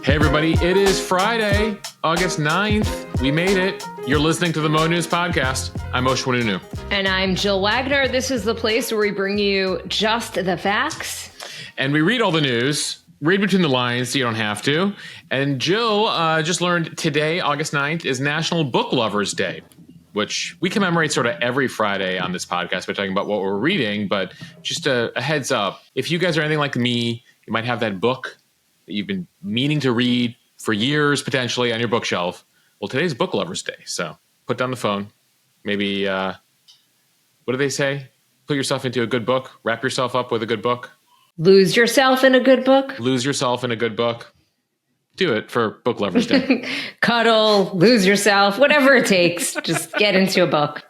Hey everybody, it is Friday, August 9th. We made it. You're listening to the Mo.news podcast. I'm Mosheh. And I'm Jill Wagner. This is the place where we bring you just the facts. And we read all the news, read between the lines so you don't have to. And Jill just learned today, August 9th, is National Book Lovers Day, which we commemorate sort of every Friday on this podcast by talking about what we're reading. But just a heads up, if you guys are anything like me, you might have that book that you've been meaning to read for years, potentially, on your bookshelf. Well, today's Book Lovers Day, so put down the phone. Maybe, what do they say? Put yourself into a good book. Wrap yourself up with a good book. Lose yourself in a good book. Lose yourself in a good book. Do it for Book Lovers Day. Cuddle, lose yourself, whatever it takes. Just get into a book.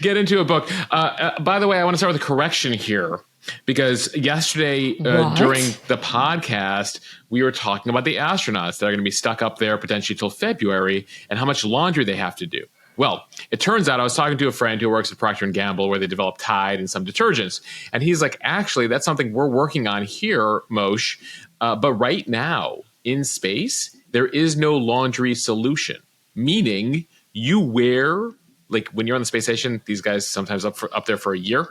Get into a book. By the way, I want to start with a correction here. Because yesterday during the podcast, we were talking about the astronauts that are going to be stuck up there potentially till February and how much laundry they have to do. Well, it turns out I was talking to a friend who works at Procter & Gamble where they develop Tide and some detergents. And he's like, actually, that's something we're working on here, Mosh. But right now in space, there is no laundry solution, meaning you wear, like when you're on the space station, these guys sometimes up there for a year.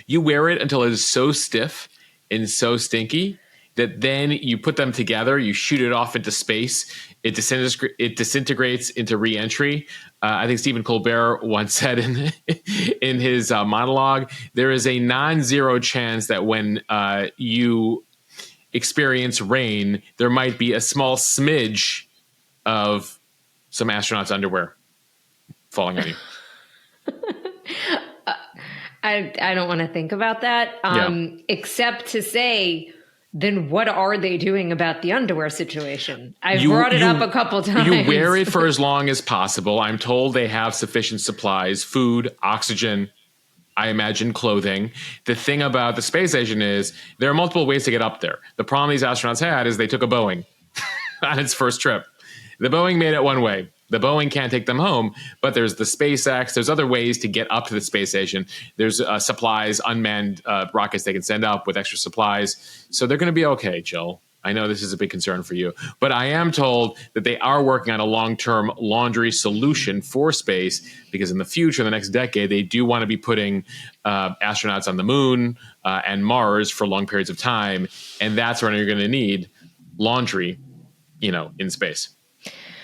You wear it until it is so stiff and so stinky that then you put them together, you shoot it off into space, it disintegrates into re-entry. I think Stephen Colbert once said in his monologue, there is a non-zero chance that when you experience rain, there might be a small smidge of some astronauts' underwear falling on you. I don't want to think about that, except to say, then what are they doing about the underwear situation? I've brought it up a couple times. You wear it for as long as possible. I'm told they have sufficient supplies, food, oxygen, I imagine clothing. The thing about the space station is there are multiple ways to get up there. The problem these astronauts had is they took a Boeing on its first trip. The Boeing made it one way. The Boeing can't take them home, but there's the SpaceX. There's other ways to get up to the space station. There's supplies, unmanned rockets they can send up with extra supplies. So they're going to be okay, Jill. I know this is a big concern for you, but I am told that they are working on a long-term laundry solution for space because in the future, the next decade, they do want to be putting astronauts on the moon and Mars for long periods of time. And that's when you're going to need laundry, in space.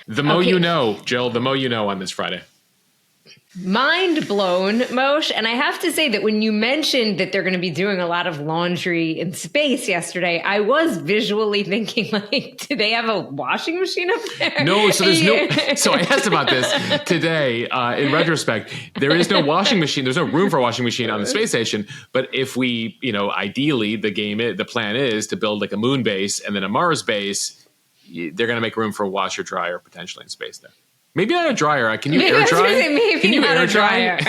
The mo you know, Jill, the mo you know on this Friday. Mind blown, Mosh. And I have to say that when you mentioned that they're going to be doing a lot of laundry in space yesterday, I was visually thinking, like, do they have a washing machine up there? No, so there's no. So I asked about this today. In retrospect, there is no washing machine. There's no room for a washing machine on the space station. But if we, ideally, the plan is to build like a moon base and then a Mars base. They're going to make room for a washer dryer potentially in space there. Maybe not a dryer. Can you air dry? Can you air dry?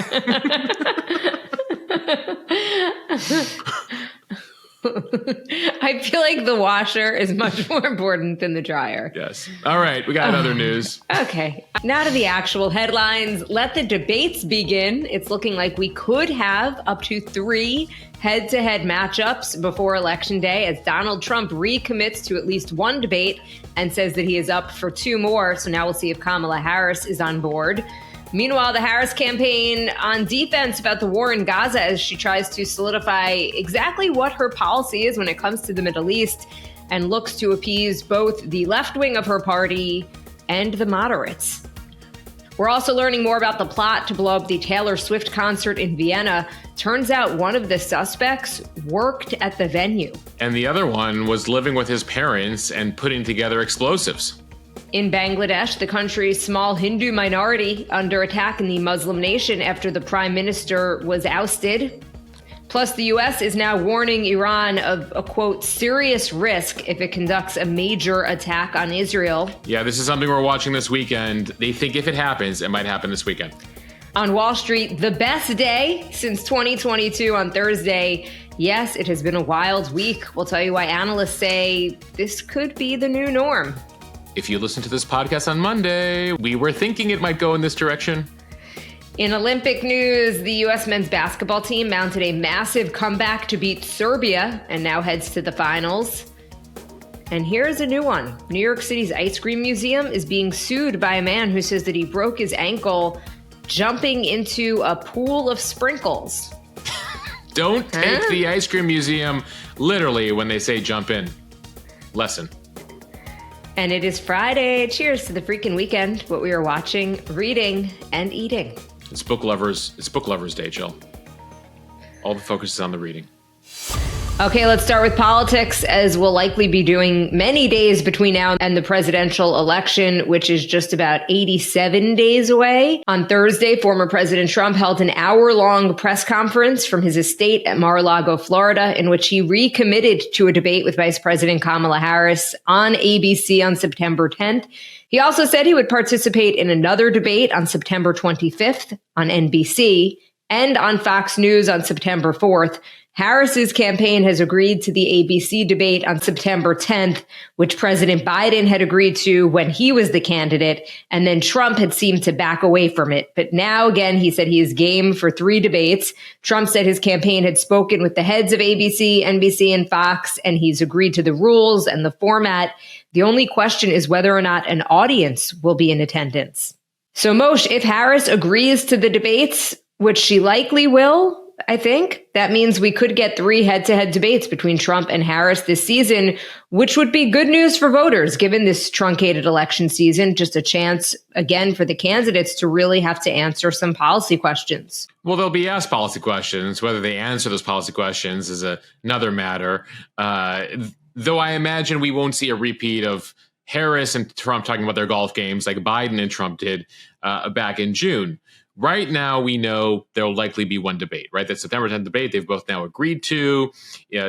I feel like the washer is much more important than the dryer. Yes. All right. We got other news. Okay. Now to the actual headlines. Let the debates begin. It's looking like we could have up to 3 head-to-head matchups before Election Day as Donald Trump recommits to at least one debate and says that he is up for 2 more. So now we'll see if Kamala Harris is on board. Meanwhile, the Harris campaign on defense about the war in Gaza as she tries to solidify exactly what her policy is when it comes to the Middle East and looks to appease both the left wing of her party and the moderates. We're also learning more about the plot to blow up the Taylor Swift concert in Vienna. Turns out one of the suspects worked at the venue. And the other one was living with his parents and putting together explosives. In Bangladesh, the country's small Hindu minority under attack in the Muslim nation after the prime minister was ousted. Plus, the U.S. is now warning Iran of a, quote, serious risk if it conducts a major attack on Israel. Yeah, this is something we're watching this weekend. They think if it happens, it might happen this weekend. On Wall Street, the best day since 2022 on Thursday. Yes, it has been a wild week. We'll tell you why analysts say this could be the new norm. If you listen to this podcast on Monday, we were thinking it might go in this direction. In Olympic news, the U.S. men's basketball team mounted a massive comeback to beat Serbia and now heads to the finals. And here's a new one. New York City's Ice Cream Museum is being sued by a man who says that he broke his ankle jumping into a pool of sprinkles. Don't take the Ice Cream Museum literally when they say jump in. Lesson. And it is Friday. Cheers to the freaking weekend. What we are watching, reading, and eating. It's Book Lovers Day, Jill. All the focus is on the reading. Okay, let's start with politics, as we'll likely be doing many days between now and the presidential election, which is just about 87 days away. On Thursday, former President Trump held an hour-long press conference from his estate at Mar-a-Lago, Florida, in which he recommitted to a debate with Vice President Kamala Harris on ABC on September 10th. He also said he would participate in another debate on September 25th on NBC and on Fox News on September 4th. Harris's campaign has agreed to the ABC debate on September 10th, which President Biden had agreed to when he was the candidate, and then Trump had seemed to back away from it. But now, again, he said he is game for 3 debates. Trump said his campaign had spoken with the heads of ABC, NBC, and Fox, and he's agreed to the rules and the format. The only question is whether or not an audience will be in attendance. So, Moshe, if Harris agrees to the debates, which she likely will, I think, that means we could get 3 head-to-head debates between Trump and Harris this season, which would be good news for voters, given this truncated election season. Just a chance, again, for the candidates to really have to answer some policy questions. Well, they'll be asked policy questions. Whether they answer those policy questions is another matter. Though I imagine we won't see a repeat of Harris and Trump talking about their golf games like Biden and Trump did back in June. Right now, we know there will likely be one debate, right? That September 10th debate, they've both now agreed to.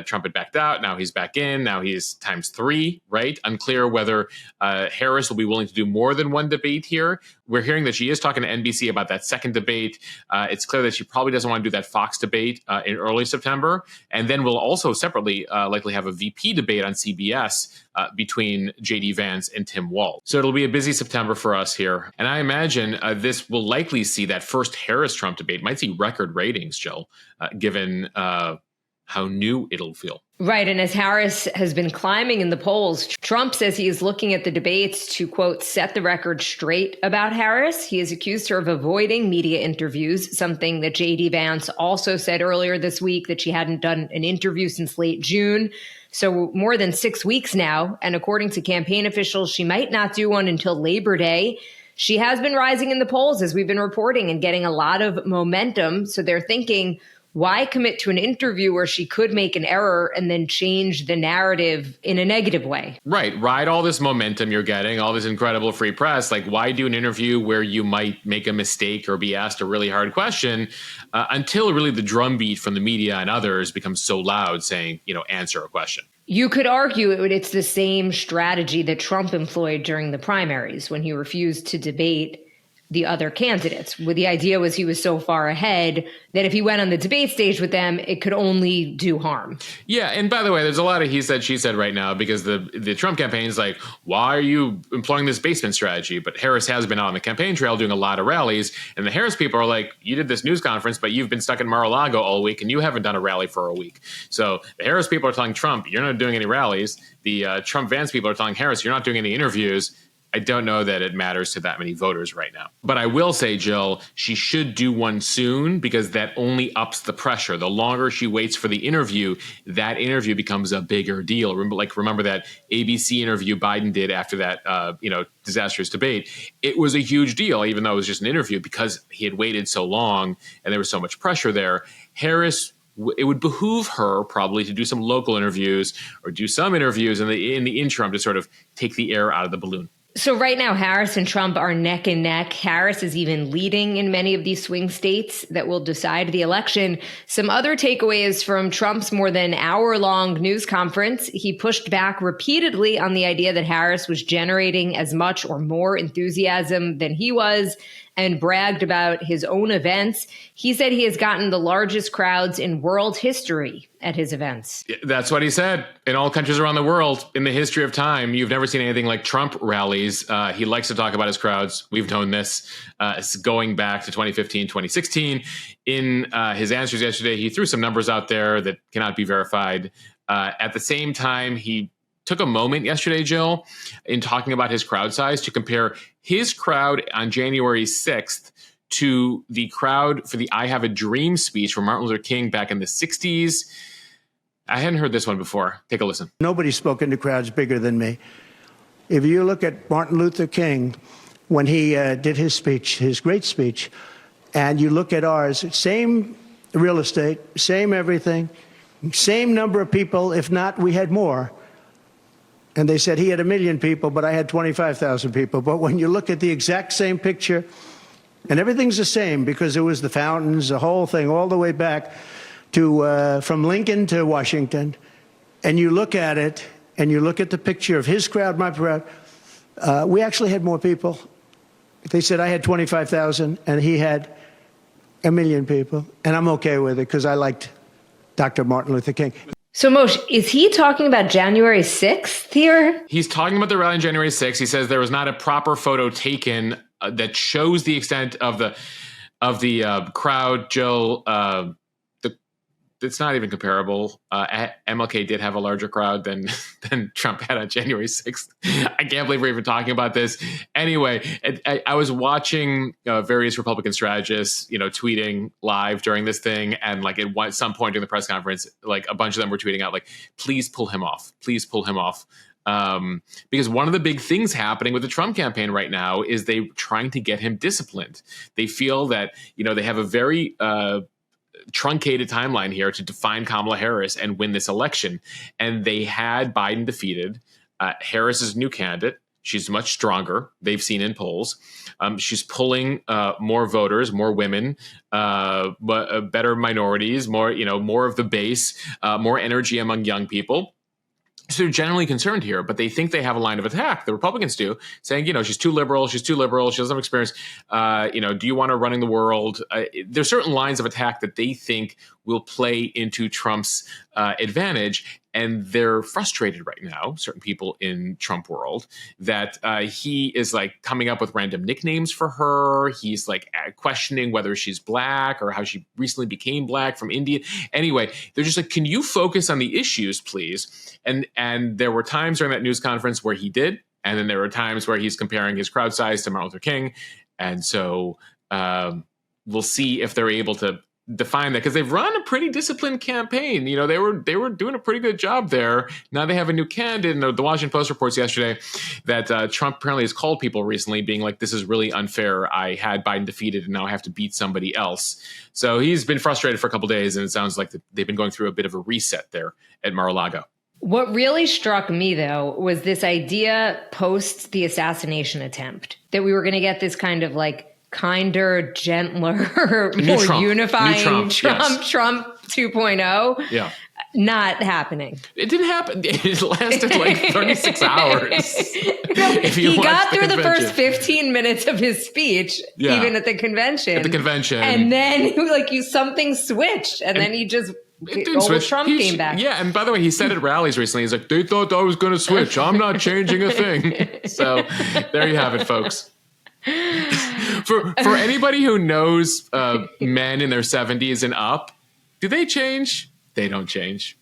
Trump had backed out. Now he's back in. Now he's times 3, right? Unclear whether Harris will be willing to do more than one debate here. We're hearing that she is talking to NBC about that second debate. It's clear that she probably doesn't want to do that Fox debate in early September. And then we'll also separately likely have a VP debate on CBS between J.D. Vance and Tim Walz. So it'll be a busy September for us here. And I imagine this will likely see that first Harris-Trump debate might see record ratings, Jill, given how new it'll feel. Right. And as Harris has been climbing in the polls, Trump says he is looking at the debates to, quote, set the record straight about Harris. He has accused her of avoiding media interviews, something that J.D. Vance also said earlier this week, that she hadn't done an interview since late June. So more than 6 weeks now. And according to campaign officials, she might not do one until Labor Day. She has been rising in the polls, as we've been reporting, and getting a lot of momentum. So they're thinking, why commit to an interview where she could make an error and then change the narrative in a negative way? Right. Ride all this momentum you're getting, all this incredible free press. Like, why do an interview where you might make a mistake or be asked a really hard question until really the drumbeat from the media and others becomes so loud saying, answer a question? You could argue it's the same strategy that Trump employed during the primaries when he refused to debate the other candidates. Well, the idea was he was so far ahead that if he went on the debate stage with them, it could only do harm. Yeah. And by the way, there's a lot of he said, she said right now, because the Trump campaign is like, why are you employing this basement strategy? But Harris has been out on the campaign trail doing a lot of rallies. And the Harris people are like, you did this news conference, but you've been stuck in Mar-a-Lago all week and you haven't done a rally for a week. So the Harris people are telling Trump, you're not doing any rallies. The Trump Vance people are telling Harris, you're not doing any interviews. I don't know that it matters to that many voters right now. But I will say, Jill, she should do one soon because that only ups the pressure. The longer she waits for the interview, that interview becomes a bigger deal. Remember that ABC interview Biden did after that, disastrous debate. It was a huge deal, even though it was just an interview, because he had waited so long and there was so much pressure there. Harris, it would behoove her probably to do some local interviews or do some interviews in the interim to sort of take the air out of the balloon. So right now, Harris and Trump are neck and neck. Harris is even leading in many of these swing states that will decide the election. Some other takeaways from Trump's more than hour-long news conference. He pushed back repeatedly on the idea that Harris was generating as much or more enthusiasm than he was, and bragged about his own events. He said he has gotten the largest crowds in world history at his events. That's what he said. In all countries around the world, in the history of time, you've never seen anything like Trump rallies. He likes to talk about his crowds. We've known this going back to 2015, 2016. In his answers yesterday, he threw some numbers out there that cannot be verified. At the same time, he took a moment yesterday, Jill, in talking about his crowd size to compare his crowd on January 6th to the crowd for the I Have a Dream speech from Martin Luther King back in the 60s. I hadn't heard this one before. Take a listen. Nobody's spoken to crowds bigger than me. If you look at Martin Luther King, when he did his speech, his great speech, and you look at ours, same real estate, same everything, same number of people, if not, we had more. And they said he had 1 million people, but I had 25,000 people. But when you look at the exact same picture, and everything's the same because it was the fountains, the whole thing, all the way back to from Lincoln to Washington, and you look at it, and you look at the picture of his crowd, my crowd, we actually had more people. They said I had 25,000, and he had 1 million people, and I'm okay with it because I liked Dr. Martin Luther King. So, Moshe, is he talking about January 6th here? He's talking about the rally on January 6th. He says there was not a proper photo taken that shows the extent of the crowd. Jill, it's not even comparable. MLK did have a larger crowd than Trump had on January 6th. I can't believe we're even talking about this. Anyway, I was watching various Republican strategists, tweeting live during this thing. And like at some point during the press conference, like a bunch of them were tweeting out like, please pull him off. Please pull him off. Because one of the big things happening with the Trump campaign right now is they trying to get him disciplined. They feel that, they have a very truncated timeline here to define Kamala Harris and win this election. And they had Biden defeated. Harris is a new candidate. She's much stronger. They've seen in polls. She's pulling more voters, more women, better minorities, more of the base, more energy among young people. So they're generally concerned here, but they think they have a line of attack. The Republicans do, saying, she's too liberal, she doesn't have experience. Do you want her running the world? There's certain lines of attack that they think will play into Trump's advantage. And they're frustrated right now, certain people in Trump world, that he is like coming up with random nicknames for her. He's like questioning whether she's black or how she recently became black from India. Anyway, they're just like, can you focus on the issues, please? And there were times during that news conference where he did. And then there were times where he's comparing his crowd size to Martin Luther King. And so we'll see if they're able to define that, because they've run a pretty disciplined campaign. They were doing a pretty good job there. Now they have a new candidate. And the Washington Post reports yesterday that Trump apparently has called people recently being like, this is really unfair. I had Biden defeated and now I have to beat somebody else. So he's been frustrated for a couple of days, and it sounds like they've been going through a bit of a reset there at Mar-a-Lago. What really struck me, though, was this idea post the assassination attempt that we were going to get this kind of like kinder, gentler, more unifying Trump 2.0. Yeah. Not happening. It didn't happen. It lasted like 36 hours. He got through the first 15 minutes of his speech, even at the convention. And then something switched. And then he just... Trump came back. Yeah, and by the way, he said at rallies recently, he's like, they thought I was going to switch. I'm not changing a thing. So there you have it, folks. For anybody who knows men in their 70s and up, do they change? They don't change.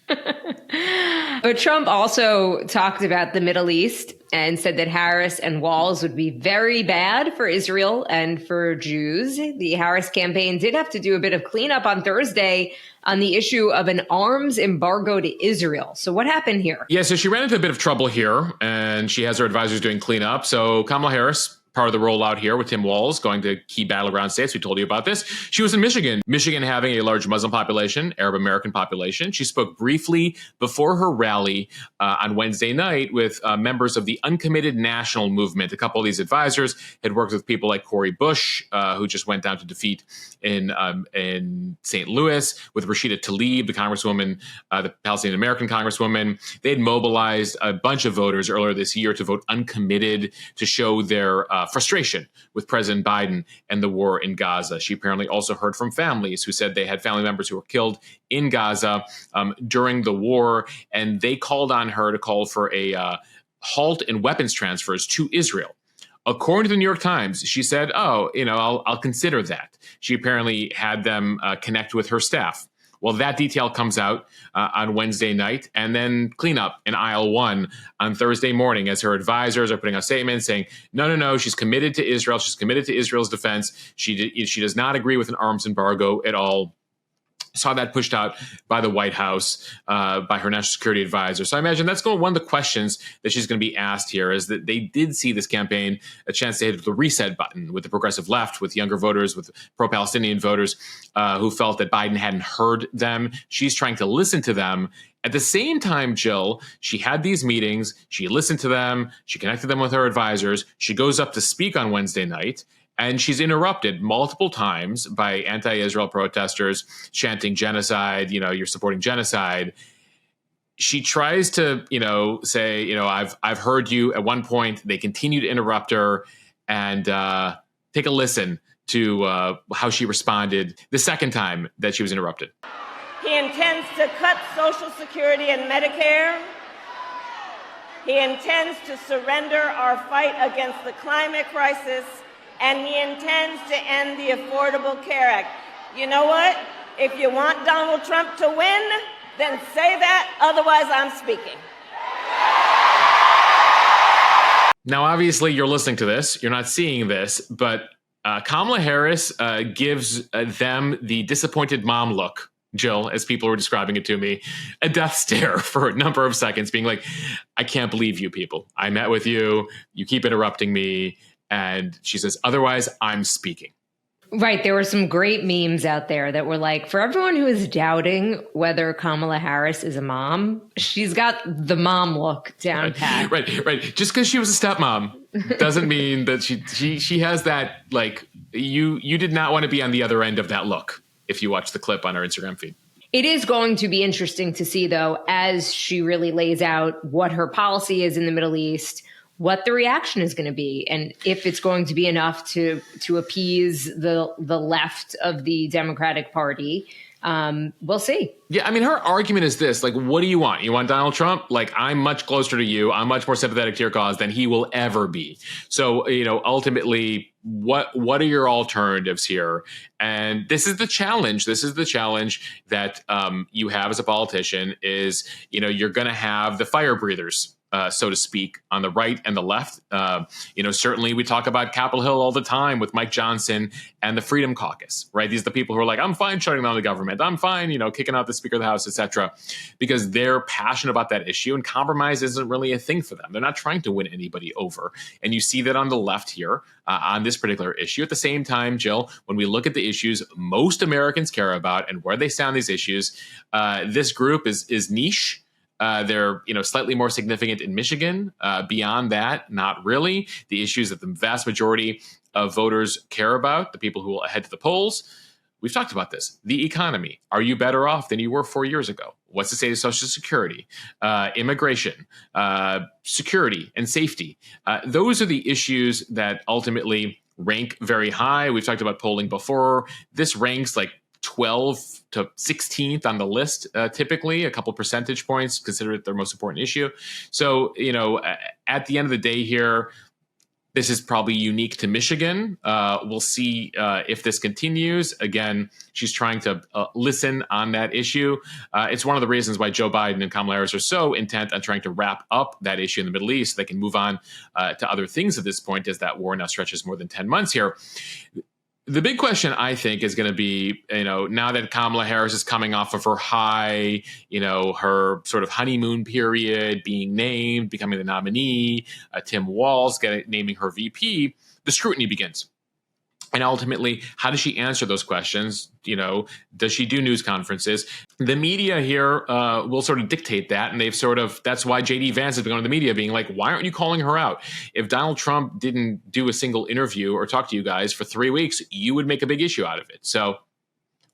But Trump also talked about the Middle East and said that Harris and Walz would be very bad for Israel and for Jews. The Harris campaign did have to do a bit of cleanup on Thursday on the issue of an arms embargo to Israel. So what happened here? Yeah, so she ran into a bit of trouble here, and she has her advisors doing cleanup. So Kamala Harris, part of the rollout here with Tim Walz going to key battleground states. We told you about this. She was in Michigan. Michigan having a large Muslim population, Arab American population. She spoke briefly before her rally on Wednesday night with members of the Uncommitted National Movement. A couple of these advisors had worked with people like Cori Bush, who just went down to defeat in St. Louis, with Rashida Tlaib, the congresswoman, the Palestinian American congresswoman. They had mobilized a bunch of voters earlier this year to vote uncommitted to show their frustration with President Biden and the war in Gaza. She apparently also heard from families who said they had family members who were killed in Gaza during the war, and they called on her to call for a halt in weapons transfers to Israel. According to the New York Times, she said, I'll consider that. She apparently had them connect with her staff. Well, that detail comes out on Wednesday night, and then cleanup in aisle one on Thursday morning as her advisors are putting out statements saying, no, she's committed to Israel. She's committed to Israel's defense. She does not agree with an arms embargo at all. Saw that pushed out by the White House, by her national security advisor. So I imagine that's one of the questions that she's going to be asked here is that they did see this campaign a chance to hit the reset button with the progressive left, with younger voters, with pro-Palestinian voters who felt that Biden hadn't heard them. She's trying to listen to them. At the same time, Jill, she had these meetings. She listened to them. She connected them with her advisors. She goes up to speak on Wednesday night. And she's interrupted multiple times by anti-Israel protesters chanting genocide, you're supporting genocide. She tries to, say, I've heard you. At one point, they continue to interrupt her, and take a listen to how she responded the second time that she was interrupted. He intends to cut Social Security and Medicare. He intends to surrender our fight against the climate crisis. And he intends to end the Affordable Care Act. You know what? If you want Donald Trump to win, then say that. Otherwise, I'm speaking. Now, obviously, you're listening to this. You're not seeing this. But Kamala Harris gives them the disappointed mom look, Jill, as people were describing it to me, a death stare for a number of seconds, being like, I can't believe you people. I met with you. You keep interrupting me. And she says, otherwise, I'm speaking. Right. There were some great memes out there that were like, for everyone who is doubting whether Kamala Harris is a mom, she's got the mom look down pat. Right. Just because she was a stepmom doesn't mean that she has that, like, you did not want to be on the other end of that look if you watch the clip on our Instagram feed. It is going to be interesting to see, though, as she really lays out what her policy is in the Middle East, what the reaction is going to be, and if it's going to be enough to appease the left of the Democratic Party. We'll see. Yeah, I mean, her argument is this, like, what do you want? You want Donald Trump? Like, I'm much closer to you. I'm much more sympathetic to your cause than he will ever be. So, ultimately, what are your alternatives here? And this is the challenge. This is the challenge that you have as a politician is, you're going to have the fire breathers, so to speak, on the right and the left. Certainly we talk about Capitol Hill all the time with Mike Johnson and the Freedom Caucus, right? These are the people who are like, I'm fine shutting down the government. I'm fine, kicking out the Speaker of the House, et cetera, because they're passionate about that issue and compromise isn't really a thing for them. They're not trying to win anybody over. And you see that on the left here on this particular issue. At the same time, Jill, when we look at the issues most Americans care about and where they stand on these issues, this group is niche. They're slightly more significant in Michigan. Beyond that, not really. The issues that the vast majority of voters care about, the people who will head to the polls, we've talked about this. The economy. Are you better off than you were 4 years ago? What's the state of Social Security? Immigration, security, and safety. Those are the issues that ultimately rank very high. We've talked about polling before. This ranks like 12 to 16th on the list, typically a couple percentage points, consider it their most important issue. So, at the end of the day here, this is probably unique to Michigan. We'll see if this continues. Again, she's trying to listen on that issue. It's one of the reasons why Joe Biden and Kamala Harris are so intent on trying to wrap up that issue in the Middle East. They can move on to other things at this point as that war now stretches more than 10 months here. The big question, I think, is going to be, now that Kamala Harris is coming off of her high, her sort of honeymoon period, being named, becoming the nominee, Tim Walz naming her VP, the scrutiny begins. And ultimately, how does she answer those questions? Does she do news conferences? The media here will sort of dictate that. And that's why J.D. Vance has been going to the media being like, why aren't you calling her out? If Donald Trump didn't do a single interview or talk to you guys for 3 weeks, you would make a big issue out of it. So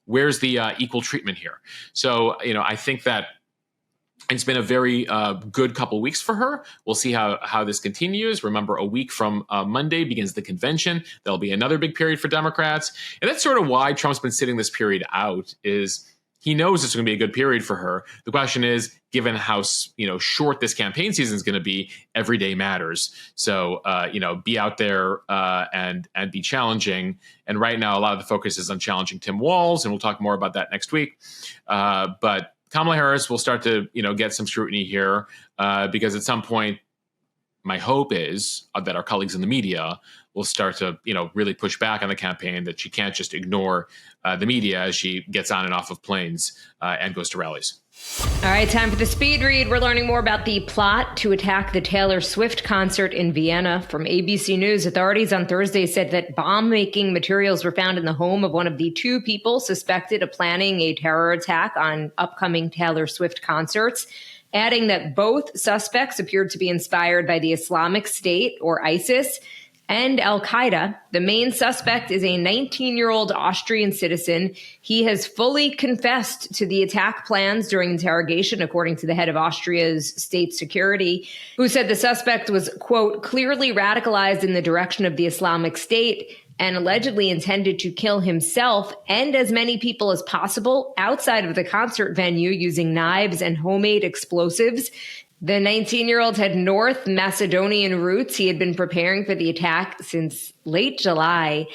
where's the equal treatment here? So, I think that it's been a very good couple weeks for her. We'll see how this continues. Remember, a week from Monday begins the convention. There'll be another big period for Democrats. And that's sort of why Trump's been sitting this period out is He knows it's going to be a good period for her. The question is, given how short this campaign season is going to be, every day matters. So be out there and be challenging. And right now, a lot of the focus is on challenging Tim Walz, and we'll talk more about that next week. But Kamala Harris will start to get some scrutiny here because at some point, my hope is that our colleagues in the media will start to, really push back on the campaign, that she can't just ignore the media as she gets on and off of planes and goes to rallies. All right, time for the speed read. We're learning more about the plot to attack the Taylor Swift concert in Vienna. From ABC News, authorities on Thursday said that bomb-making materials were found in the home of one of the two people suspected of planning a terror attack on upcoming Taylor Swift concerts, adding that both suspects appeared to be inspired by the Islamic State, or ISIS, and al-Qaeda. The main suspect is a 19-year-old Austrian citizen. He has fully confessed to the attack plans during interrogation, according to the head of Austria's state security, who said the suspect was, quote, clearly radicalized in the direction of the Islamic State and allegedly intended to kill himself and as many people as possible outside of the concert venue using knives and homemade explosives. The 19-year-old had North Macedonian roots. He had been preparing for the attack since late July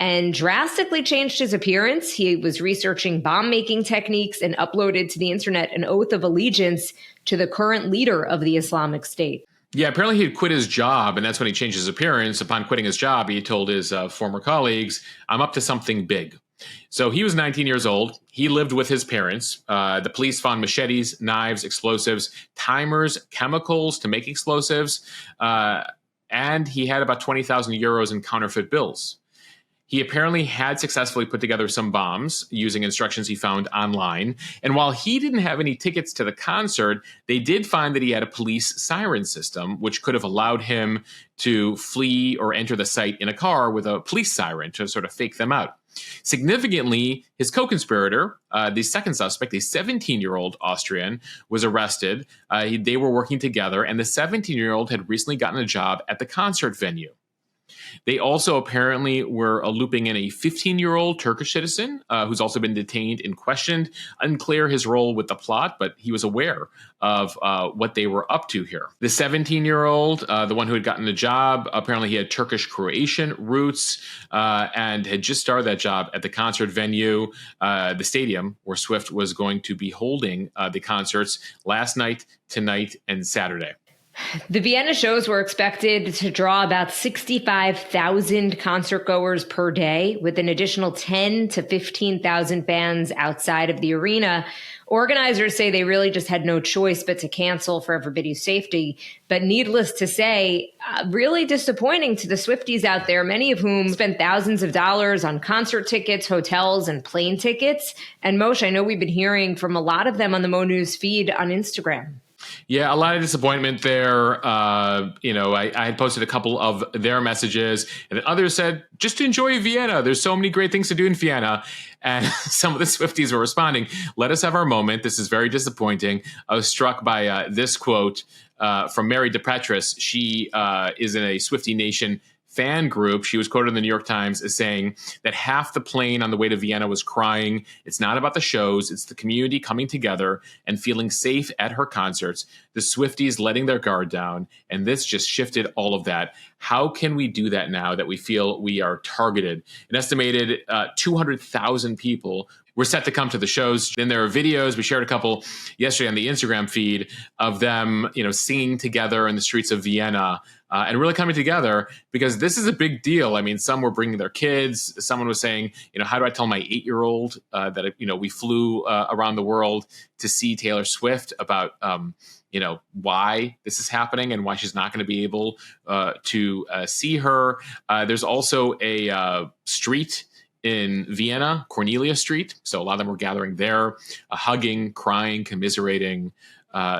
and drastically changed his appearance. He was researching bomb-making techniques and uploaded to the internet an oath of allegiance to the current leader of the Islamic State. Yeah, apparently he had quit his job, and that's when he changed his appearance. Upon quitting his job, he told his former colleagues, "I'm up to something big." So he was 19 years old. He lived with his parents. The police found machetes, knives, explosives, timers, chemicals to make explosives, and he had about 20,000 euros in counterfeit bills. He apparently had successfully put together some bombs using instructions he found online. And while he didn't have any tickets to the concert, they did find that he had a police siren system, which could have allowed him to flee or enter the site in a car with a police siren to sort of fake them out. Significantly, his co-conspirator, the second suspect, a 17-year-old Austrian, was arrested. They were working together, and the 17-year-old had recently gotten a job at the concert venue. They also apparently were looping in a 15-year-old Turkish citizen who's also been detained and questioned. Unclear his role with the plot, but he was aware of what they were up to here. The 17-year-old, the one who had gotten the job, apparently he had Turkish-Croatian roots and had just started that job at the concert venue, the stadium where Swift was going to be holding the concerts last night, tonight, and Saturday. The Vienna shows were expected to draw about 65,000 concert goers per day, with an additional 10 to 15,000 fans outside of the arena. Organizers say they really just had no choice but to cancel for everybody's safety. But needless to say, really disappointing to the Swifties out there, many of whom spent thousands of dollars on concert tickets, hotels, and plane tickets. And Moshe, I know we've been hearing from a lot of them on the mo.news feed on Instagram. Yeah, a lot of disappointment there. I had posted a couple of their messages, and then others said, just enjoy Vienna. There's so many great things to do in Vienna. And some of the Swifties were responding, let us have our moment. This is very disappointing. I was struck by this quote from Mary DePetris. She is in a Swiftie Nation fan group. She was quoted in the New York Times as saying that half the plane on the way to Vienna was crying. It's not about the shows. It's the community coming together and feeling safe at her concerts. The Swifties letting their guard down. And this just shifted all of that. How can we do that now that we feel we are targeted? An estimated 200,000 people were set to come to the shows. Then there are videos. We shared a couple yesterday on the Instagram feed of them, singing together in the streets of Vienna and really coming together because this is a big deal. I mean, some were bringing their kids. Someone was saying, how do I tell my 8-year-old that, we flew around the world to see Taylor Swift about, why this is happening and why she's not going to be able to see her. There's also a street in Vienna, Cornelia Street. So a lot of them were gathering there, hugging, crying, commiserating.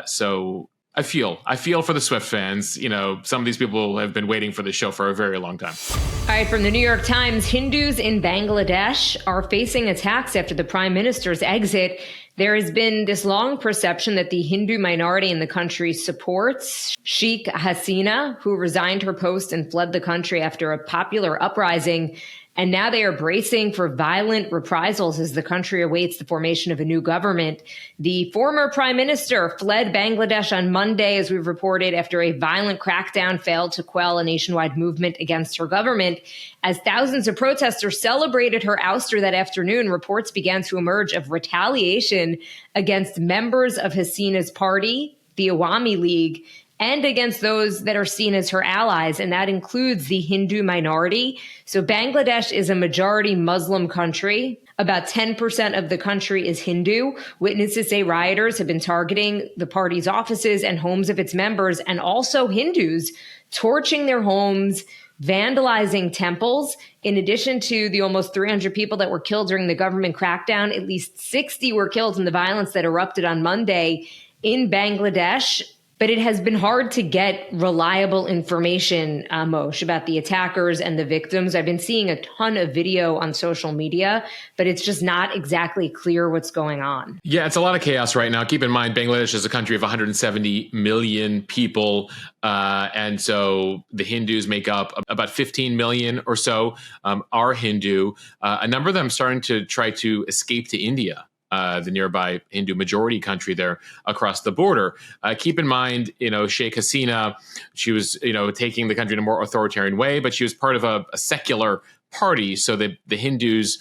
So I feel for the Swift fans. Some of these people have been waiting for this show for a very long time. All right, from the New York Times, Hindus in Bangladesh are facing attacks after the prime minister's exit. There has been this long perception that the Hindu minority in the country supports Sheikh Hasina, who resigned her post and fled the country after a popular uprising. And now they are bracing for violent reprisals as the country awaits the formation of a new government. The former prime minister fled Bangladesh on Monday, as we've reported, after a violent crackdown failed to quell a nationwide movement against her government. As thousands of protesters celebrated her ouster that afternoon, reports began to emerge of retaliation against members of Hasina's party, the Awami League, and against those that are seen as her allies, and that includes the Hindu minority. So Bangladesh is a majority Muslim country. About 10% of the country is Hindu. Witnesses say rioters have been targeting the party's offices and homes of its members, and also Hindus, torching their homes, vandalizing temples. In addition to the almost 300 people that were killed during the government crackdown, at least 60 were killed in the violence that erupted on Monday in Bangladesh. But it has been hard to get reliable information, Mosh, about the attackers and the victims. I've been seeing a ton of video on social media, but it's just not exactly clear what's going on. Yeah, it's a lot of chaos right now. Keep in mind, Bangladesh is a country of 170 million people. And so the Hindus make up about 15 million or so are Hindu. A number of them starting to try to escape to India. The nearby Hindu majority country there across the border. Keep in mind, Sheikh Hasina, she was, taking the country in a more authoritarian way, but she was part of a secular party. So the Hindus,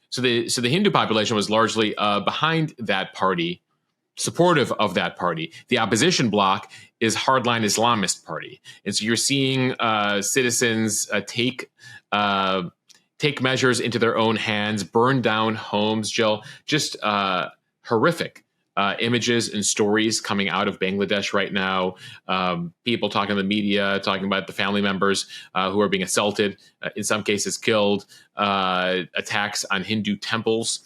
so the Hindu population was largely behind that party, supportive of that party. The opposition bloc is hardline Islamist party. And so you're seeing citizens take measures into their own hands, burn down homes, Jill. Just horrific images and stories coming out of Bangladesh right now. People talking in the media, talking about the family members who are being assaulted, in some cases killed, attacks on Hindu temples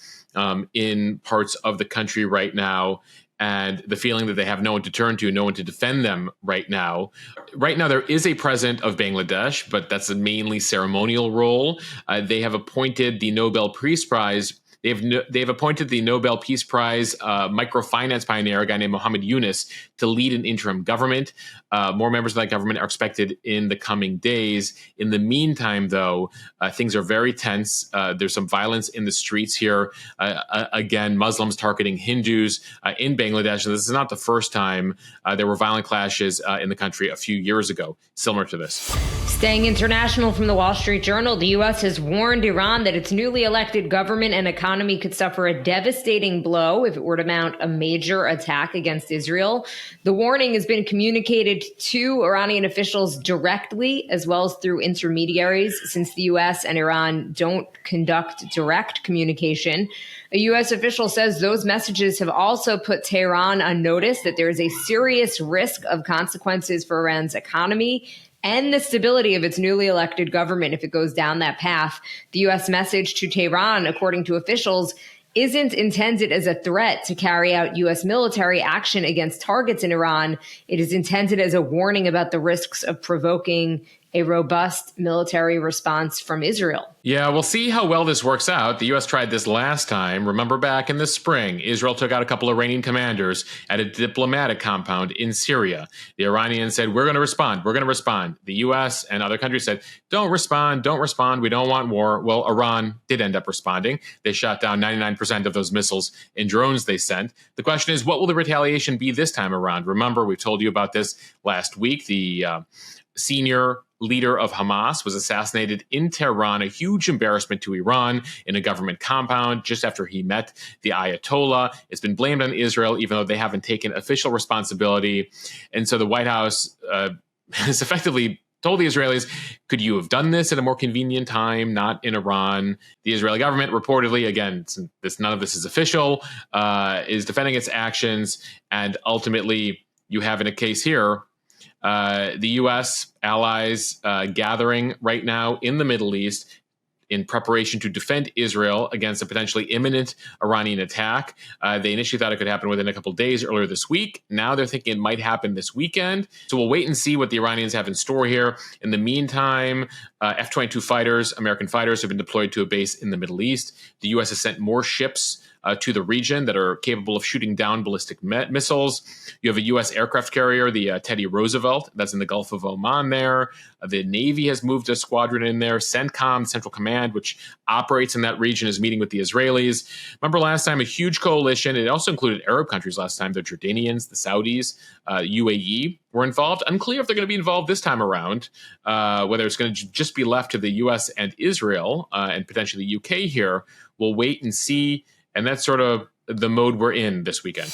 in parts of the country right now. And the feeling that they have no one to turn to, no one to defend them right now. Right now, there is a president of Bangladesh, but that's a mainly ceremonial role. They have appointed the Nobel Peace Prize. They've appointed the Nobel Peace Prize microfinance pioneer, a guy named Mohammed Yunus, to lead an interim government. More members of that government are expected in the coming days. In the meantime, though, things are very tense. There's some violence in the streets here. Again, Muslims targeting Hindus in Bangladesh. And this is not the first time there were violent clashes in the country a few years ago, similar to this. Staying international from the Wall Street Journal, the U.S. has warned Iran that its newly elected government and economy could suffer a devastating blow if it were to mount a major attack against Israel. The warning has been communicated to Iranian officials directly, as well as through intermediaries, since the U.S. and Iran don't conduct direct communication. A U.S. official says those messages have also put Tehran on notice that there is a serious risk of consequences for Iran's economy and the stability of its newly elected government if it goes down that path. The U.S. message to Tehran, according to officials, isn't intended as a threat to carry out U.S. military action against targets in Iran. It is intended as a warning about the risks of provoking a robust military response from Israel. Yeah, we'll see how well this works out. The U.S. tried this last time. Remember back in the spring, Israel took out a couple of Iranian commanders at a diplomatic compound in Syria. The Iranians said, we're going to respond. We're going to respond. The U.S. and other countries said, don't respond. Don't respond. We don't want war. Well, Iran did end up responding. They shot down 99% of those missiles and drones they sent. The question is, what will the retaliation be this time around? Remember, we told you about this last week. The senior leader of Hamas was assassinated in Tehran, a huge embarrassment to Iran in a government compound just after he met the Ayatollah. It's been blamed on Israel, even though they haven't taken official responsibility. And so the White House has effectively told the Israelis, could you have done this at a more convenient time, not in Iran? The Israeli government reportedly, again, none of this is official, is defending its actions. And ultimately, you have in a case here, the U.S. allies gathering right now in the Middle East in preparation to defend Israel against a potentially imminent Iranian attack. They initially thought it could happen within a couple of days earlier this week. Now they're thinking it might happen this weekend. So we'll wait and see what the Iranians have in store here. In the meantime, F-22 fighters, American fighters, have been deployed to a base in the Middle East. The U.S. has sent more ships to the region that are capable of shooting down ballistic missiles. You have a U.S. aircraft carrier, the Teddy Roosevelt, that's in the Gulf of Oman there. The Navy has moved a squadron in there. CENTCOM, Central Command, which operates in that region, is meeting with the Israelis. Remember last time, a huge coalition. It also included Arab countries last time. The Jordanians, the Saudis, UAE were involved. Unclear if they're going to be involved this time around, whether it's going to just be left to the U.S. and Israel and potentially the UK here. We'll wait and see. And that's sort of the mode we're in this weekend.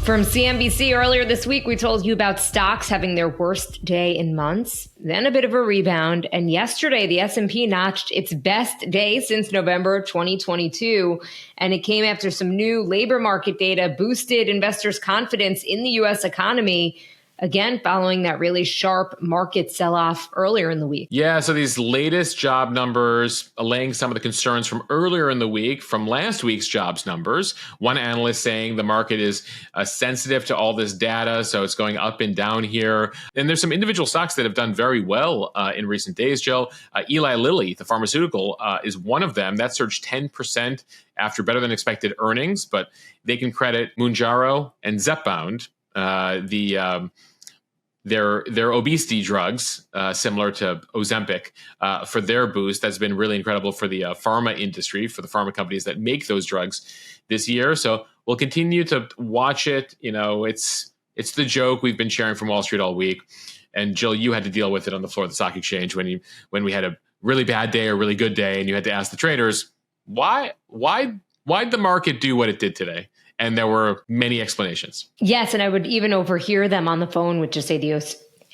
From CNBC earlier this week, we told you about stocks having their worst day in months, then a bit of a rebound. And yesterday, the S&P notched its best day since November 2022. And it came after some new labor market data boosted investors' confidence in the U.S. economy, again, following that really sharp market sell-off earlier in the week. Yeah, so these latest job numbers allaying some of the concerns from earlier in the week, from last week's jobs numbers. One analyst saying the market is sensitive to all this data, so it's going up and down here. And there's some individual stocks that have done very well in recent days, Jill. Eli Lilly, the pharmaceutical, is one of them. That surged 10% after better than expected earnings, but they can credit Mounjaro and Zepbound, their obesity drugs, similar to Ozempic, for their boost. That's been really incredible for the pharma industry, for the pharma companies that make those drugs this year. So we'll continue to watch it. You know, it's the joke we've been sharing from Wall Street all week. And Jill, you had to deal with it on the floor of the stock exchange when we had a really bad day or really good day, and you had to ask the traders, why'd the market do what it did today? And there were many explanations. Yes, and I would even overhear them on the phone with just say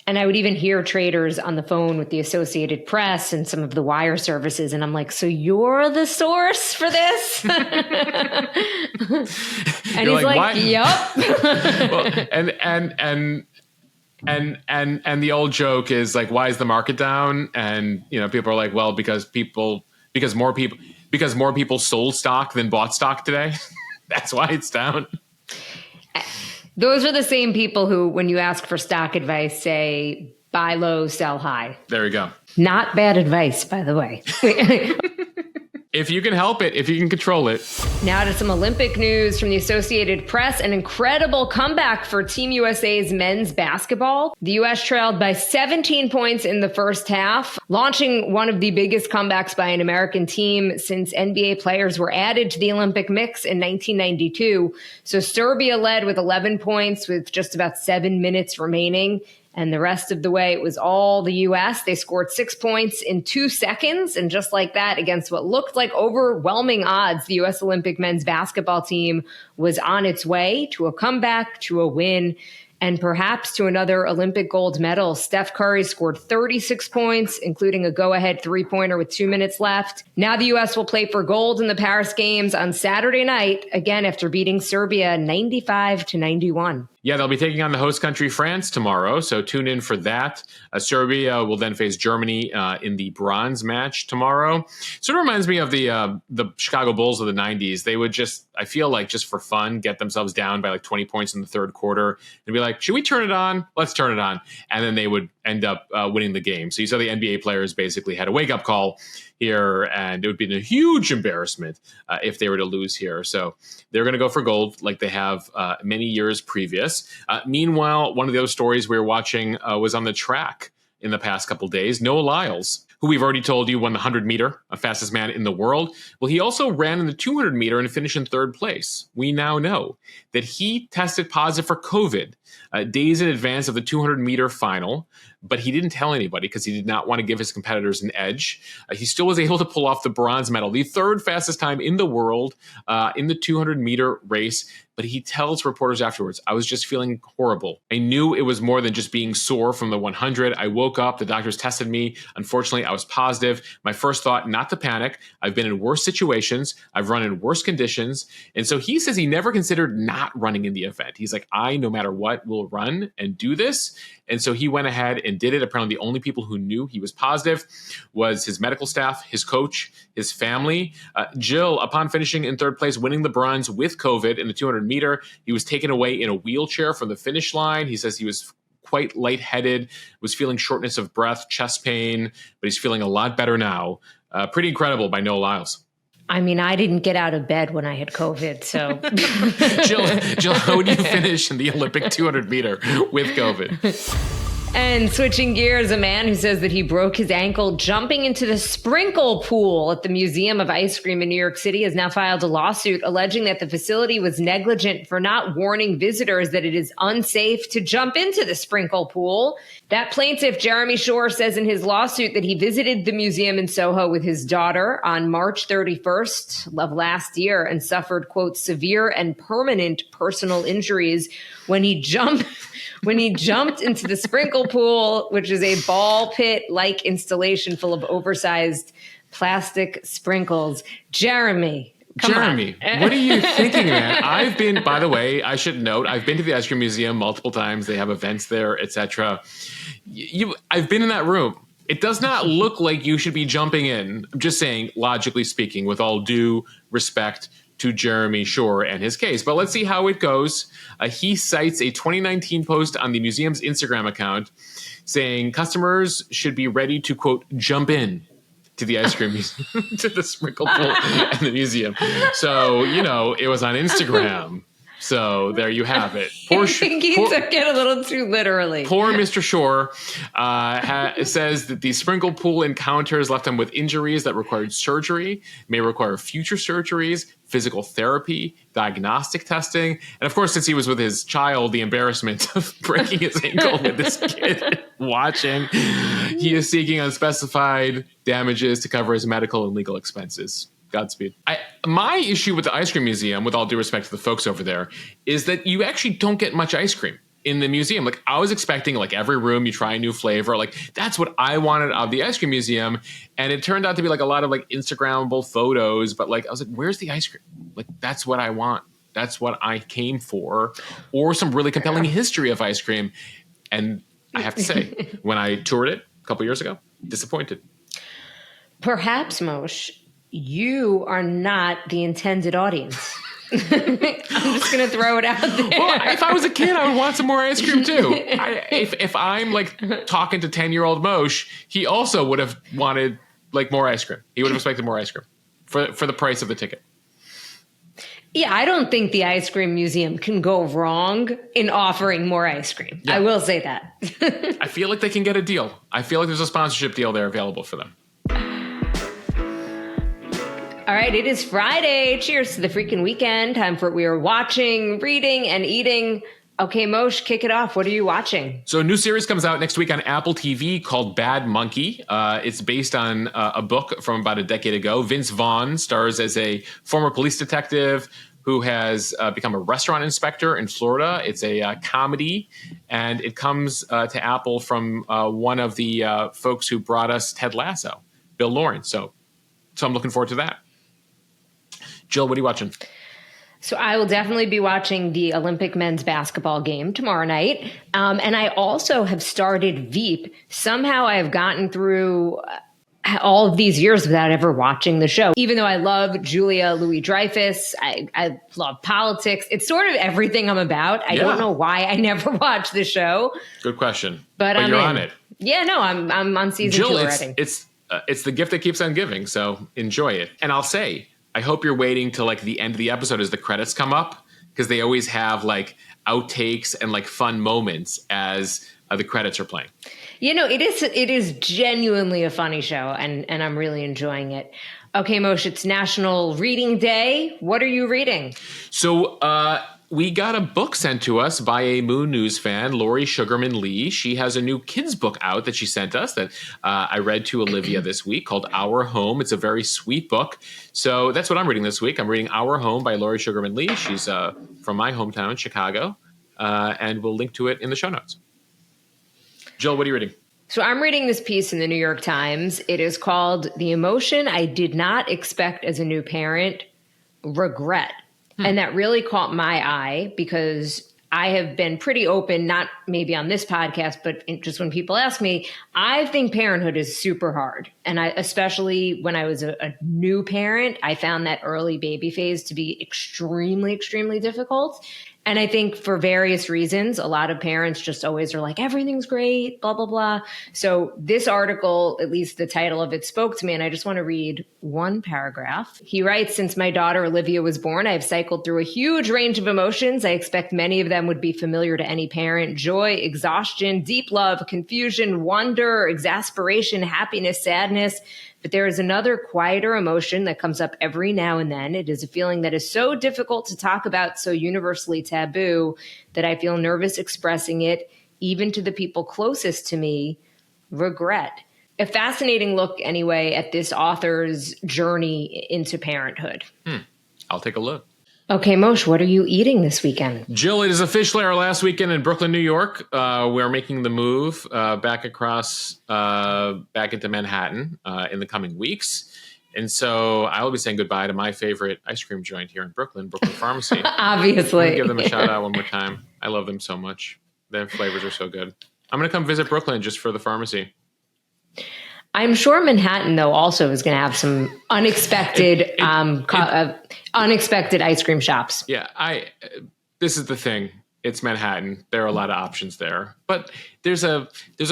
and I would even hear traders on the phone with the Associated Press and some of the wire services. And I'm like, so you're the source for this? And you're he's like, yup. Well, and the old joke is like, why is the market down? And, you know, people are like, well, because more people sold stock than bought stock today. That's why it's down. Those are the same people who, when you ask for stock advice, say, buy low, sell high. There we go. Not bad advice, by the way. If you can help it, if you can control it. Now to some Olympic news from the Associated Press. An incredible comeback for Team USA's men's basketball. The U.S. trailed by 17 points in the first half, launching one of the biggest comebacks by an American team since NBA players were added to the Olympic mix in 1992. So Serbia led with 11 points with just about 7 minutes remaining. And the rest of the way, it was all the U.S. They scored 6 points in 2 seconds. And just like that, against what looked like overwhelming odds, the U.S. Olympic men's basketball team was on its way to a comeback, to a win, and perhaps to another Olympic gold medal. Steph Curry scored 36 points, including a go-ahead three-pointer with 2 minutes left. Now the U.S. will play for gold in the Paris Games on Saturday night, again after beating Serbia 95-91. Yeah, they'll be taking on the host country, France, tomorrow. So tune in for that. Serbia will then face Germany in the bronze match tomorrow. Sort of reminds me of the Chicago Bulls of the 90s. They would just, I feel like just for fun, get themselves down by like 20 points in the third quarter and be like, should we turn it on? Let's turn it on. And then they would end up winning the game. So you saw the NBA players basically had a wake-up call here, and it would be a huge embarrassment if they were to lose here. So they're going to go for gold like they have many years previous. Meanwhile, one of the other stories we were watching was on the track in the past couple of days. Noah Lyles, who we've already told you won the 100-meter, fastest man in the world. Well, he also ran in the 200-meter and finished in third place. We now know that he tested positive for COVID days in advance of the 200-meter final, but he didn't tell anybody because he did not want to give his competitors an edge. He still was able to pull off the bronze medal, the third fastest time in the world in the 200-meter race. But he tells reporters afterwards, I was just feeling horrible. I knew it was more than just being sore from the 100. I woke up, the doctors tested me. Unfortunately, I was positive. My first thought, not to panic. I've been in worse situations. I've run in worse conditions. And so he says he never considered not running in the event. He's like, no matter what, will run and do this. And so he went ahead and did it. Apparently, the only people who knew he was positive was his medical staff, his coach, his family. Jill, upon finishing in third place, winning the bronze with COVID in the 200-meter, he was taken away in a wheelchair from the finish line. He says he was quite lightheaded, was feeling shortness of breath, chest pain, but he's feeling a lot better now. Pretty incredible by Noah Lyles. I mean, I didn't get out of bed when I had COVID, so. Jill, how would you finish in the Olympic 200 meter with COVID? And switching gears, a man who says that he broke his ankle jumping into the sprinkle pool at the Museum of Ice Cream in New York City has now filed a lawsuit alleging that the facility was negligent for not warning visitors that it is unsafe to jump into the sprinkle pool. That plaintiff, Jeremy Shore, says in his lawsuit that he visited the museum in Soho with his daughter on March 31st of last year and suffered, quote, severe and permanent personal injuries when he jumped into the sprinkle pool, which is a ball pit-like installation full of oversized plastic sprinkles. Jeremy, come on. What are you thinking, man? By the way, I should note, I've been to the Ice Cream Museum multiple times. They have events there, etc. I've been in that room. It does not look like you should be jumping in. I'm just saying, logically speaking, with all due respect to Jeremy Shore and his case. But let's see how it goes. He cites a 2019 post on the museum's Instagram account saying customers should be ready to, quote, jump in to the ice cream museum, to the sprinkle pool in the museum. So, it was on Instagram. So there you have it. I think he took it a little too literally. Poor Mr. Shore says that the sprinkle pool encounters left him with injuries that required surgery, may require future surgeries, physical therapy, diagnostic testing, and of course, since he was with his child, the embarrassment of breaking his ankle with this kid watching. He is seeking unspecified damages to cover his medical and legal expenses. Godspeed. My issue with the ice cream museum, with all due respect to the folks over there, is that you actually don't get much ice cream in the museum. Like, I was expecting, like, every room you try a new flavor. Like, that's what I wanted out of the ice cream museum. And it turned out to be, like, a lot of, like, Instagrammable photos. But, like, I was like, where's the ice cream? Like, that's what I want. That's what I came for. Or some really compelling history of ice cream. And I have to say, when I toured it a couple years ago, disappointed. Perhaps, Moshe, you are not the intended audience. I'm just going to throw it out there. Well, if I was a kid, I would want some more ice cream too. If I'm like talking to 10-year-old Mosheh, he also would have wanted like more ice cream. He would have expected more ice cream for the price of the ticket. Yeah, I don't think the ice cream museum can go wrong in offering more ice cream. Yeah. I will say that. I feel like they can get a deal. I feel like there's a sponsorship deal there available for them. All right, it is Friday. Cheers to the freaking weekend. Time for what we are watching, reading, and eating. Okay, Mosheh, kick it off. What are you watching? So a new series comes out next week on Apple TV called Bad Monkey. It's based on a book from about a decade ago. Vince Vaughn stars as a former police detective who has become a restaurant inspector in Florida. It's a comedy, and it comes to Apple from one of the folks who brought us Ted Lasso, Bill Lawrence. So I'm looking forward to that. Jill, what are you watching? So I will definitely be watching the Olympic men's basketball game tomorrow night. And I also have started Veep. Somehow I have gotten through all of these years without ever watching the show. Even though I love Julia Louis-Dreyfus, I love politics. It's sort of everything I'm about. I don't know why I never watched the show. Good question. But you're on it. Yeah, no, I'm on season 2 already. It's the gift that keeps on giving. So enjoy it. And I'll say, I hope you're waiting till like the end of the episode as the credits come up, because they always have like outtakes and like fun moments as the credits are playing. It is genuinely a funny show, and I'm really enjoying it. Okay, Mosheh, it's National Reading Day. What are you reading? So we got a book sent to us by a mo.news fan, Lori Sugarman Lee. She has a new kids book out that she sent us that I read to Olivia this week called Our Home. It's a very sweet book. So that's what I'm reading this week. I'm reading Our Home by Lori Sugarman Lee. She's from my hometown, Chicago, and we'll link to it in the show notes. Jill, what are you reading? So I'm reading this piece in the New York Times. It is called The Emotion I Did Not Expect as a New Parent, Regret. And that really caught my eye because I have been pretty open, not maybe on this podcast, but just when people ask me, I think parenthood is super hard. And especially when I was a new parent, I found that early baby phase to be extremely, extremely difficult. And I think for various reasons, a lot of parents just always are like, everything's great, blah, blah, blah. So this article, at least the title of it, spoke to me. And I just want to read one paragraph. He writes, since my daughter Olivia was born, I've cycled through a huge range of emotions. I expect many of them would be familiar to any parent: joy, exhaustion, deep love, confusion, wonder, exasperation, happiness, sadness. But there is another quieter emotion that comes up every now and then. It is a feeling that is so difficult to talk about, so universally taboo, that I feel nervous expressing it, even to the people closest to me: regret. A fascinating look, anyway, at this author's journey into parenthood. I'll take a look. Okay, Moshe, what are you eating this weekend? Jill, it is officially our last weekend in Brooklyn, New York. We're making the move back into Manhattan in the coming weeks. And so I will be saying goodbye to my favorite ice cream joint here in Brooklyn, Brooklyn Pharmacy. Obviously. Give them a shout out one more time. I love them so much. Their flavors are so good. I'm going to come visit Brooklyn just for the pharmacy. I'm sure Manhattan, though, also is going to have some unexpected unexpected ice cream shops. Yeah, this is the thing. It's Manhattan. There are a lot of options there. But there's a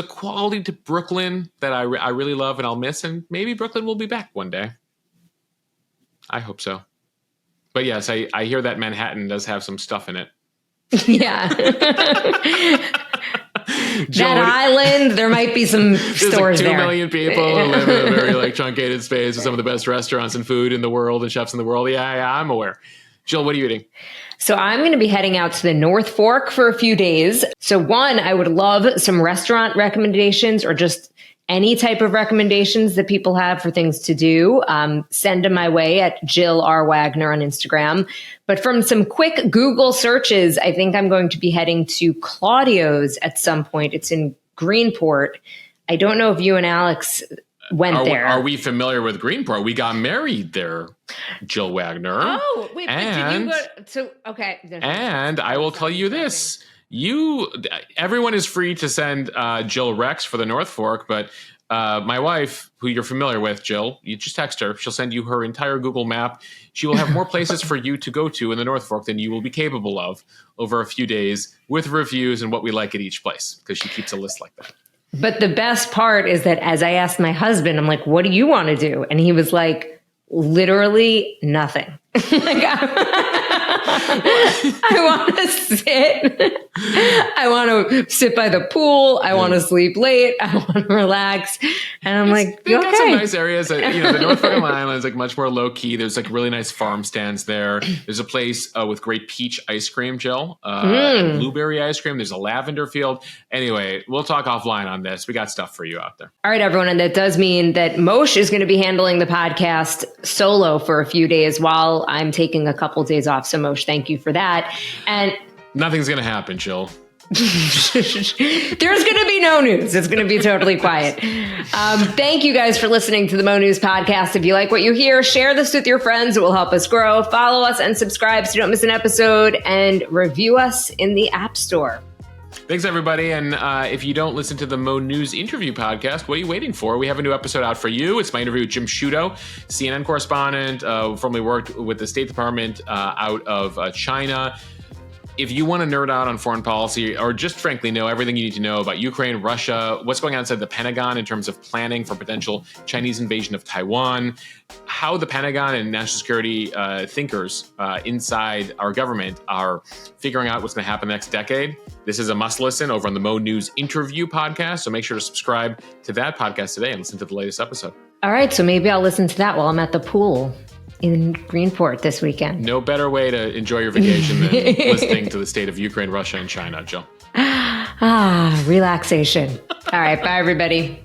quality to Brooklyn that I really love and I'll miss. And maybe Brooklyn will be back one day. I hope so. But yes, I hear that Manhattan does have some stuff in it. Yeah. Jill, that island, there might be some stores there. 2 million people who live in a very truncated space with some of the best restaurants and food in the world and chefs in the world. Yeah, I'm aware. Jill, what are you eating? So I'm going to be heading out to the North Fork for a few days. So one, I would love some restaurant recommendations or just any type of recommendations that people have for things to do. Send them my way at Jill R. Wagner on Instagram. But from some quick Google searches, I think I'm going to be heading to Claudio's at some point. It's in Greenport. I don't know if you and Alex went there. Are we familiar with Greenport? We got married there, Jill Wagner. Oh, wait, and, but did you go to, okay. And I will tell you this. Everyone is free to send Jill Rex for the North Fork, but my wife, who you're familiar with, Jill, you just text her. She'll send you her entire Google map. She will have more places for you to go to in the North Fork than you will be capable of over a few days, with reviews and what we like at each place, because she keeps a list like that. But the best part is that as I asked my husband, I'm like, what do you want to do? And he was like, literally nothing. I want to sit. I want to sit by the pool. I want to sleep late. I want to relax. And I'm like, they've okay. got some nice areas. That, the North Fork Island is much more low key. There's really nice farm stands there. There's a place with great peach ice cream, Jill. Blueberry ice cream. There's a lavender field. Anyway, we'll talk offline on this. We got stuff for you out there. All right, everyone. And that does mean that Mosheh is going to be handling the podcast solo for a few days while I'm taking a couple days off. So Mosheh, thank you for that. And nothing's going to happen, Jill. There's going to be no news. It's going to be totally quiet. Thank you guys for listening to the Mo.news podcast. If you like what you hear, share this with your friends. It will help us grow. Follow us and subscribe so you don't miss an episode, and review us in the App Store. Thanks, everybody. And if you don't listen to the Mo.news interview podcast, what are you waiting for? We have a new episode out for you. It's my interview with Jim Sciutto, CNN correspondent, formerly worked with the State Department out of China. If you want to nerd out on foreign policy, or just frankly know everything you need to know about Ukraine, Russia, what's going on inside the Pentagon in terms of planning for potential Chinese invasion of Taiwan, how the Pentagon and national security thinkers inside our government are figuring out what's going to happen next decade, this is a must listen over on the Mo.news interview podcast. So make sure to subscribe to that podcast today and listen to the latest episode. All right. So maybe I'll listen to that while I'm at the pool in Greenport this weekend. No better way to enjoy your vacation than listening to the state of Ukraine, Russia, and China, Jill. Relaxation. All right. Bye, everybody.